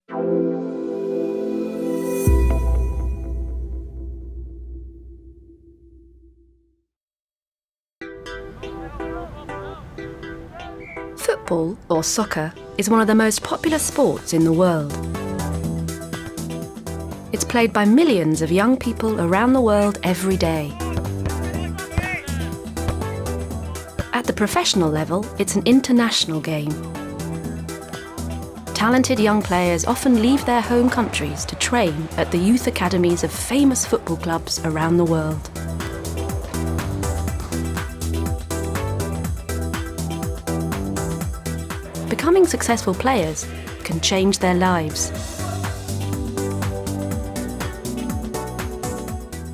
Football, or soccer, is one of the most popular sports in the world. It's played by millions of young people around the world every day. At the professional level, it's an international game. Talented young players often leave their home countries to train at the youth academies of famous football clubs around the world. Becoming successful players can change their lives.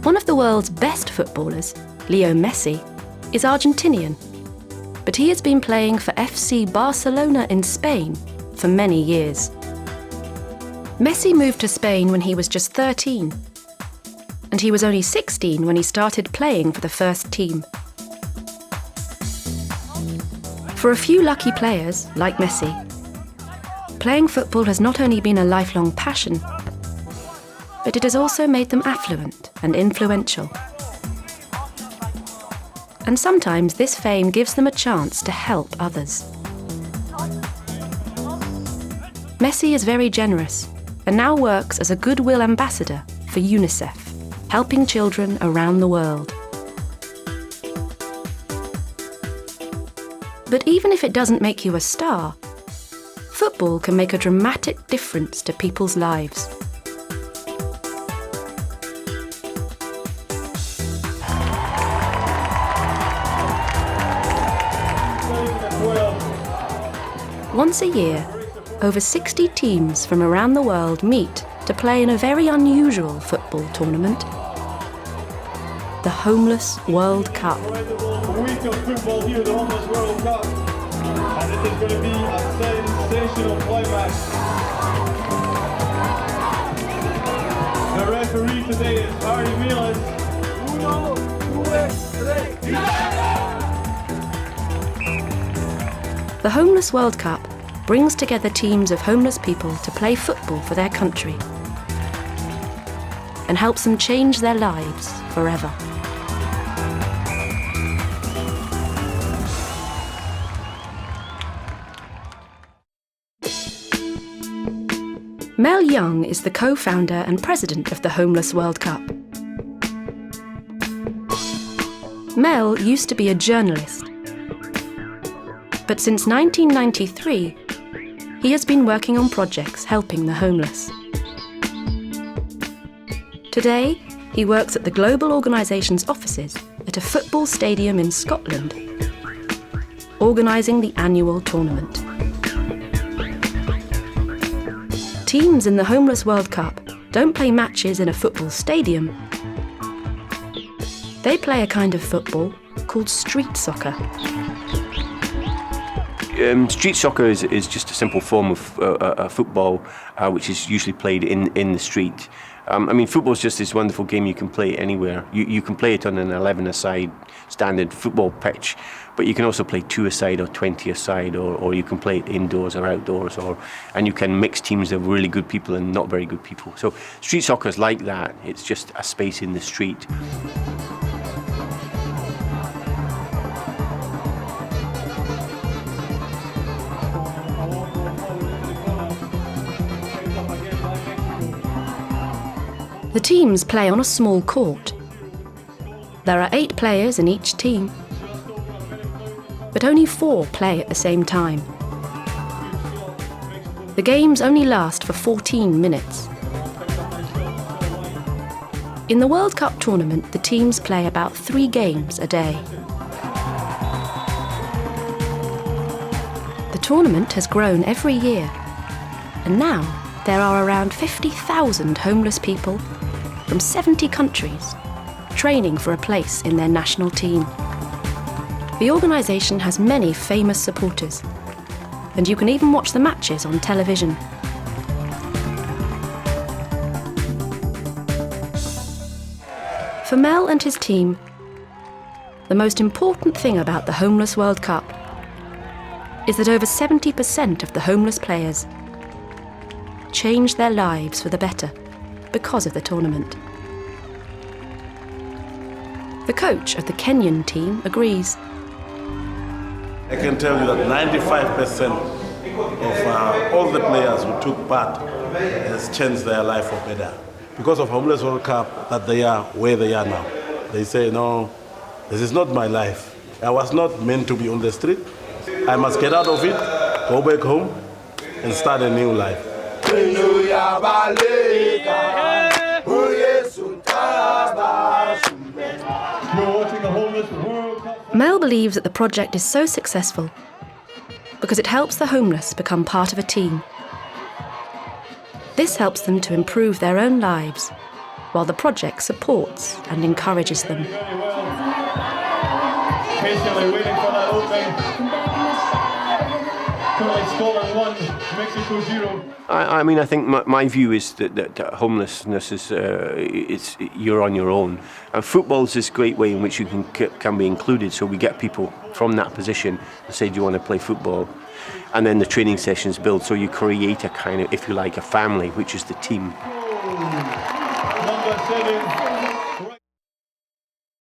One of the world's best footballers, Leo Messi, is Argentinian, but he has been playing for FC Barcelona in Spain for many years. Messi moved to Spain when he was just 13, and he was only 16 when he started playing for the first team. For a few lucky players, like Messi, playing football has not only been a lifelong passion, but it has also made them affluent and influential. And sometimes this fame gives them a chance to help others. Messi is very generous and now works as a goodwill ambassador for UNICEF, helping children around the world. But even if it doesn't make you a star, football can make a dramatic difference to people's lives. Once a year, over 60 teams from around the world meet to play in a very unusual football tournament, the Homeless World Cup. A week of football here, the Homeless World Cup, and it is going to be a sensational climax. The referee today is Harry Milas. 1, 2, 3. The Homeless World Cup brings together teams of homeless people to play football for their country and helps them change their lives forever. Mel Young is the co-founder and president of the Homeless World Cup. Mel used to be a journalist, but since 1993, he has been working on projects helping the homeless. Today, he works at the global organisation's offices at a football stadium in Scotland, organising the annual tournament. Teams in the Homeless World Cup don't play matches in a football stadium. They play a kind of football called street soccer. Street soccer is just a simple form of football which is usually played in the street. Football is just this wonderful game you can play anywhere. You can play it on an 11-a-side standard football pitch, but you can also play 2-a-side or 20-a-side, or you can play it indoors or outdoors, and you can mix teams of really good people and not very good people. So street soccer is like that. It's just a space in the street. The teams play on a small court. There are 8 players in each team, but only 4 play at the same time. The games only last for 14 minutes. In the World Cup tournament, the teams play about 3 games a day. The tournament has grown every year, and now there are around 50,000 homeless people from 70 countries training for a place in their national team. The organisation has many famous supporters, and you can even watch the matches on television. For Mel and his team, the most important thing about the Homeless World Cup is that over 70% of the homeless players change their lives for the better because of the tournament. The coach of the Kenyan team agrees. I can tell you that 95% of all the players who took part has changed their life for better. Because of Homeless World Cup, that they are where they are now. They say, no, this is not my life. I was not meant to be on the street. I must get out of it, go back home, and start a new life. Mel believes that the project is so successful because it helps the homeless become part of a team. This helps them to improve their own lives, while the project supports and encourages them. Patiently waiting for that opening. Currently Scotland 1, Mexico 0. I think my view is that homelessness is you're on your own, and football is this great way in which you can be included. So we get people from that position and say, do you want to play football? And then the training sessions build, so you create a kind of, if you like, a family, which is the team. Number 7.